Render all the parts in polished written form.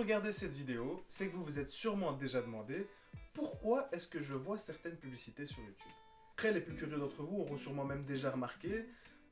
regardez cette vidéo, c'est que vous vous êtes sûrement déjà demandé pourquoi est-ce que je vois certaines publicités sur YouTube. Après, les plus curieux d'entre vous auront sûrement même déjà remarqué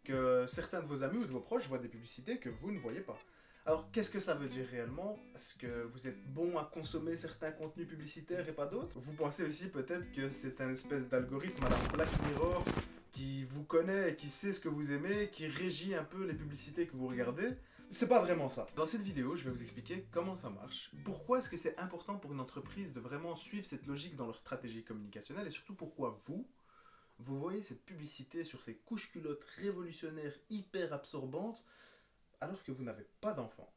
que certains de vos amis ou de vos proches voient des publicités que vous ne voyez pas. Alors, qu'est-ce que ça veut dire réellement? Est-ce que vous êtes bon à consommer certains contenus publicitaires et pas d'autres? Vous pensez aussi peut-être que c'est un espèce d'algorithme à la Black Mirror qui vous connaît et qui sait ce que vous aimez, qui régit un peu les publicités que vous regardez? C'est pas vraiment ça. Dans cette vidéo, je vais vous expliquer comment ça marche, pourquoi est-ce que c'est important pour une entreprise de vraiment suivre cette logique dans leur stratégie communicationnelle et surtout pourquoi vous voyez cette publicité sur ces couches culottes révolutionnaires hyper absorbantes alors que vous n'avez pas d'enfant.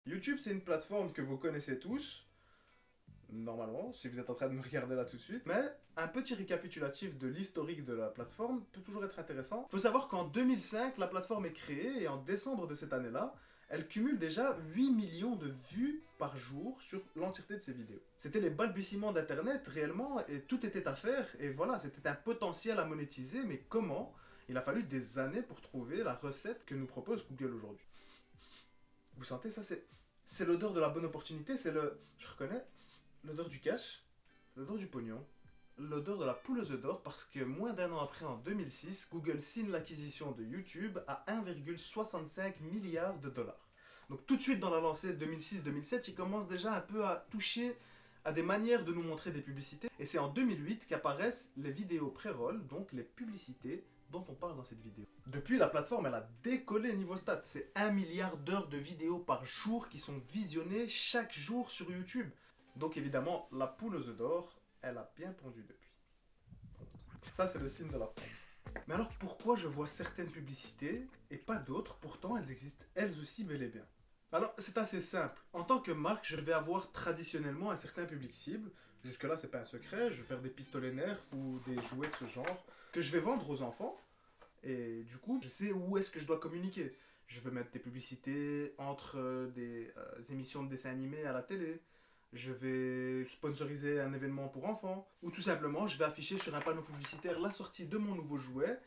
YouTube, c'est une plateforme que vous connaissez tous, normalement, si vous êtes en train de me regarder là tout de suite, mais un petit récapitulatif de l'historique de la plateforme peut toujours être intéressant. Il faut savoir qu'en 2005, la plateforme est créée et en décembre de cette année-là, elle cumule déjà 8 millions de vues par jour sur l'entièreté de ses vidéos. C'était les balbutiements d'internet réellement et tout était à faire et voilà, c'était un potentiel à monétiser, mais comment? Il a fallu des années pour trouver la recette que nous propose Google aujourd'hui. Vous sentez ça? C'est l'odeur de la bonne opportunité, c'est je reconnais, l'odeur du cash, l'odeur du pognon, l'odeur de la poule aux œufs d'or, parce que moins d'un an après, en 2006, Google signe l'acquisition de YouTube à 1,65 milliard de dollars. Donc tout de suite dans la lancée 2006-2007, il commence déjà un peu à toucher à des manières de nous montrer des publicités. Et c'est en 2008 qu'apparaissent les vidéos pré-roll, donc les publicités dont on parle dans cette vidéo. Depuis, la plateforme, elle a décollé niveau stats. C'est 1 milliard d'heures de vidéos par jour qui sont visionnées chaque jour sur YouTube. Donc évidemment, la poule aux œufs d'or, elle a bien pondu depuis. Ça, c'est le signe de la ponte. Mais alors, pourquoi je vois certaines publicités et pas d'autres? Pourtant, elles existent elles aussi bel et bien. Alors, c'est assez simple. En tant que marque, je vais avoir traditionnellement un certain public cible. Jusque-là, c'est pas un secret. Je vais faire des pistolets Nerf ou des jouets de ce genre que je vais vendre aux enfants. Et du coup, je sais où est-ce que je dois communiquer. Je veux mettre des publicités entre des émissions de dessins animés à la télé. Je vais sponsoriser un événement pour enfants. Ou tout simplement, je vais afficher sur un panneau publicitaire la sortie de mon nouveau jouet.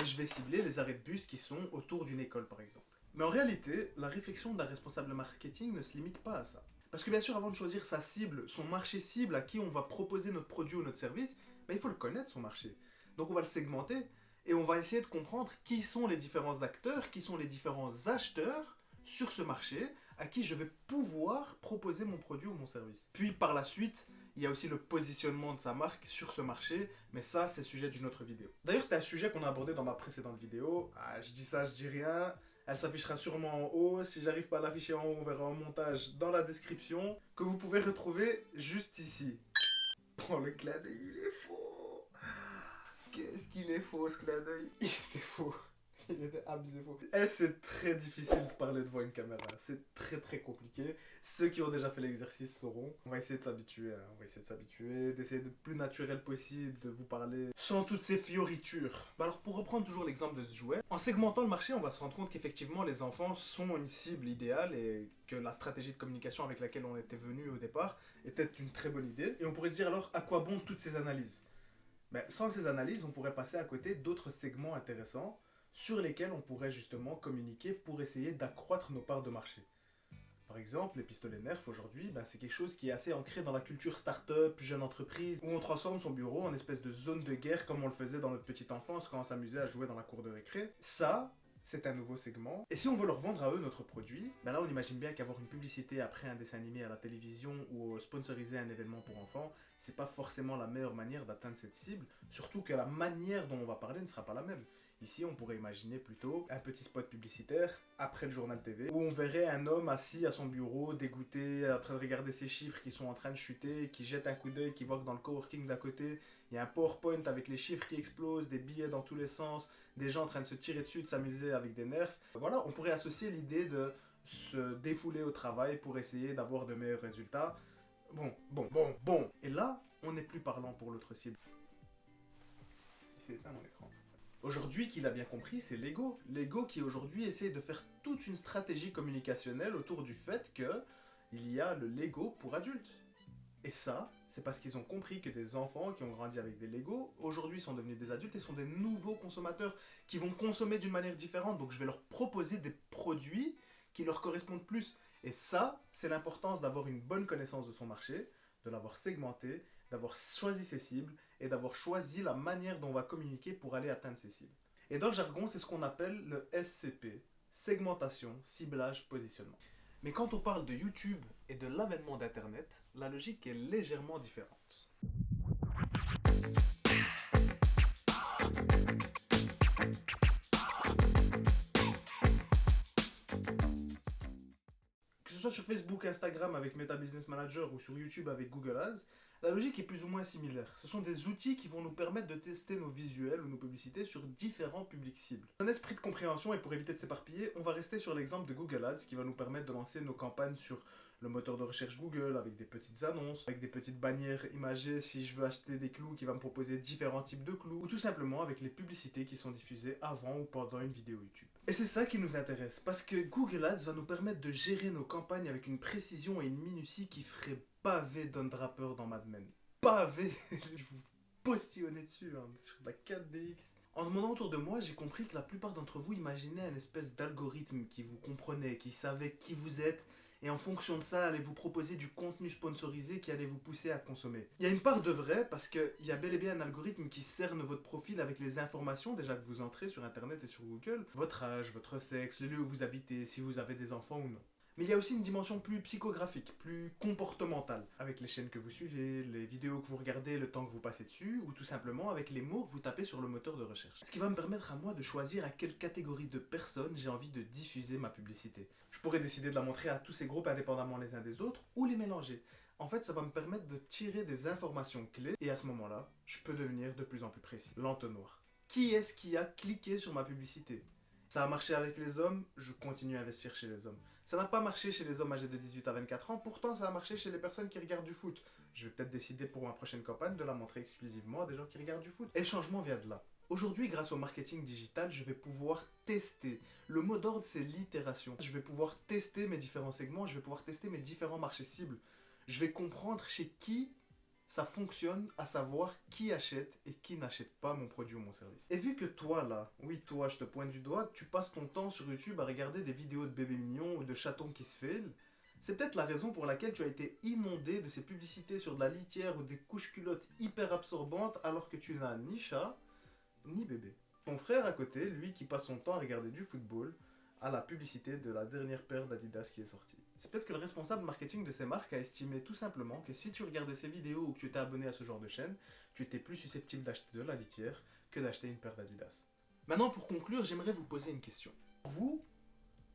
Et je vais cibler les arrêts de bus qui sont autour d'une école, par exemple. Mais en réalité, la réflexion d'un responsable marketing ne se limite pas à ça. Parce que bien sûr, avant de choisir sa cible, son marché cible, à qui on va proposer notre produit ou notre service, ben, il faut le connaître, son marché. Donc on va le segmenter et on va essayer de comprendre qui sont les différents acteurs, qui sont les différents acheteurs sur ce marché, à qui je vais pouvoir proposer mon produit ou mon service. Puis par la suite, il y a aussi le positionnement de sa marque sur ce marché, mais ça, c'est sujet d'une autre vidéo. D'ailleurs, c'était un sujet qu'on a abordé dans ma précédente vidéo. Ah, je dis ça, je dis rien. Elle s'affichera sûrement en haut. Si j'arrive pas à l'afficher en haut, on verra en montage dans la description, que vous pouvez retrouver juste ici. Oh, le clin d'œil, il est faux. Qu'est-ce qu'il est faux, ce clin d'œil? Il était faux. Il était abusé faux. Et c'est très difficile de parler devant une caméra. C'est très très compliqué. Ceux qui ont déjà fait l'exercice sauront. On va essayer de s'habituer. Hein. On va essayer de s'habituer, d'essayer d'être le plus naturel possible, de vous parler sans toutes ces fioritures. Bah alors pour reprendre toujours l'exemple de ce jouet, en segmentant le marché, on va se rendre compte qu'effectivement les enfants sont une cible idéale et que la stratégie de communication avec laquelle on était venu au départ était une très bonne idée. Et on pourrait se dire alors à quoi bon toutes ces analyses? Mais sans ces analyses, on pourrait passer à côté d'autres segments intéressants sur lesquels on pourrait justement communiquer pour essayer d'accroître nos parts de marché. Par exemple, les pistolets Nerf aujourd'hui, c'est quelque chose qui est assez ancré dans la culture start-up, jeune entreprise, où on transforme son bureau en espèce de zone de guerre comme on le faisait dans notre petite enfance quand on s'amusait à jouer dans la cour de récré. Ça, c'est un nouveau segment. Et si on veut leur vendre à eux notre produit, là on imagine bien qu'avoir une publicité après un dessin animé à la télévision ou sponsoriser un événement pour enfants, c'est pas forcément la meilleure manière d'atteindre cette cible, surtout que la manière dont on va parler ne sera pas la même. Ici, on pourrait imaginer plutôt un petit spot publicitaire après le journal TV où on verrait un homme assis à son bureau, dégoûté, en train de regarder ses chiffres qui sont en train de chuter, qui jette un coup d'œil, qui voit que dans le coworking d'à côté, il y a un PowerPoint avec les chiffres qui explosent, des billets dans tous les sens, des gens en train de se tirer dessus, de s'amuser avec des nerfs. Voilà, on pourrait associer l'idée de se défouler au travail pour essayer d'avoir de meilleurs résultats. Bon. Et là, on n'est plus parlant pour l'autre cible. Il s'est éteint mon écran. Aujourd'hui, qui l'a bien compris, c'est l'ego. L'ego qui aujourd'hui essaie de faire toute une stratégie communicationnelle autour du fait que il y a le Lego pour adultes. Et ça, c'est parce qu'ils ont compris que des enfants qui ont grandi avec des Lego, aujourd'hui sont devenus des adultes et sont des nouveaux consommateurs qui vont consommer d'une manière différente. Donc je vais leur proposer des produits qui leur correspondent plus. Et ça, c'est l'importance d'avoir une bonne connaissance de son marché, de l'avoir segmenté, d'avoir choisi ses cibles et d'avoir choisi la manière dont on va communiquer pour aller atteindre ses cibles. Et dans le jargon, c'est ce qu'on appelle le SCP, segmentation, ciblage, positionnement. Mais quand on parle de YouTube et de l'avènement d'Internet, la logique est légèrement différente. Que ce soit sur Facebook, Instagram avec Meta Business Manager ou sur YouTube avec Google Ads, la logique est plus ou moins similaire. Ce sont des outils qui vont nous permettre de tester nos visuels ou nos publicités sur différents publics cibles. Dans un esprit de compréhension et pour éviter de s'éparpiller, on va rester sur l'exemple de Google Ads qui va nous permettre de lancer nos campagnes sur le moteur de recherche Google avec des petites annonces, avec des petites bannières imagées si je veux acheter des clous qui va me proposer différents types de clous ou tout simplement avec les publicités qui sont diffusées avant ou pendant une vidéo YouTube. Et c'est ça qui nous intéresse parce que Google Ads va nous permettre de gérer nos campagnes avec une précision et une minutie qui ferait pavé Don Draper dans Mad Men. Pavé. Je vous postillonnais dessus sur la 4DX. En demandant autour de moi, j'ai compris que la plupart d'entre vous imaginaient une espèce d'algorithme qui vous comprenait, qui savait qui vous êtes, et en fonction de ça, allait vous proposer du contenu sponsorisé qui allait vous pousser à consommer. Il y a une part de vrai, parce qu'il y a bel et bien un algorithme qui cerne votre profil avec les informations déjà que vous entrez sur Internet et sur Google, votre âge, votre sexe, le lieu où vous habitez, si vous avez des enfants ou non. Mais il y a aussi une dimension plus psychographique, plus comportementale, avec les chaînes que vous suivez, les vidéos que vous regardez, le temps que vous passez dessus, ou tout simplement avec les mots que vous tapez sur le moteur de recherche. Ce qui va me permettre à moi de choisir à quelle catégorie de personnes j'ai envie de diffuser ma publicité. Je pourrais décider de la montrer à tous ces groupes indépendamment les uns des autres, ou les mélanger. En fait, ça va me permettre de tirer des informations clés, et à ce moment-là, je peux devenir de plus en plus précis. L'entonnoir. Qui est-ce qui a cliqué sur ma publicité ? Ça a marché avec les hommes, je continue à investir chez les hommes. Ça n'a pas marché chez les hommes âgés de 18 à 24 ans, pourtant ça a marché chez les personnes qui regardent du foot. Je vais peut-être décider pour ma prochaine campagne de la montrer exclusivement à des gens qui regardent du foot. Et le changement vient de là. Aujourd'hui, grâce au marketing digital, je vais pouvoir tester. Le mot d'ordre, c'est l'itération. Je vais pouvoir tester mes différents segments, je vais pouvoir tester mes différents marchés cibles. Je vais comprendre chez qui ça fonctionne, à savoir qui achète et qui n'achète pas mon produit ou mon service. Et vu que toi là, oui toi je te pointe du doigt, tu passes ton temps sur YouTube à regarder des vidéos de bébés mignons ou de chatons qui se failent, c'est peut-être la raison pour laquelle tu as été inondé de ces publicités sur de la litière ou des couches culottes hyper absorbantes alors que tu n'as ni chat, ni bébé. Ton frère à côté, lui qui passe son temps à regarder du football, a la publicité de la dernière paire d'Adidas qui est sortie. C'est peut-être que le responsable marketing de ces marques a estimé tout simplement que si tu regardais ces vidéos ou que tu étais abonné à ce genre de chaîne, tu étais plus susceptible d'acheter de la litière que d'acheter une paire d'Adidas. Maintenant, pour conclure, j'aimerais vous poser une question. Vous,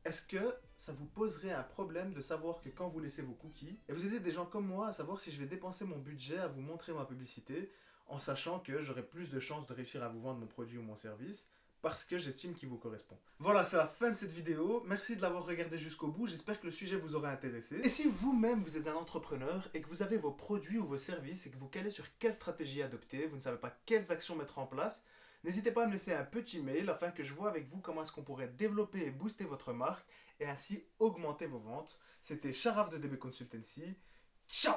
est-ce que ça vous poserait un problème de savoir que quand vous laissez vos cookies, et vous aidez des gens comme moi à savoir si je vais dépenser mon budget à vous montrer ma publicité, en sachant que j'aurai plus de chances de réussir à vous vendre mon produit ou mon service, parce que j'estime qu'il vous correspond. Voilà, c'est la fin de cette vidéo. Merci de l'avoir regardé jusqu'au bout. J'espère que le sujet vous aura intéressé. Et si vous-même, vous êtes un entrepreneur et que vous avez vos produits ou vos services et que vous calez sur quelle stratégie adopter, vous ne savez pas quelles actions mettre en place, n'hésitez pas à me laisser un petit mail afin que je vois avec vous comment est-ce qu'on pourrait développer et booster votre marque et ainsi augmenter vos ventes. C'était Sharaf de DB Consultancy. Ciao!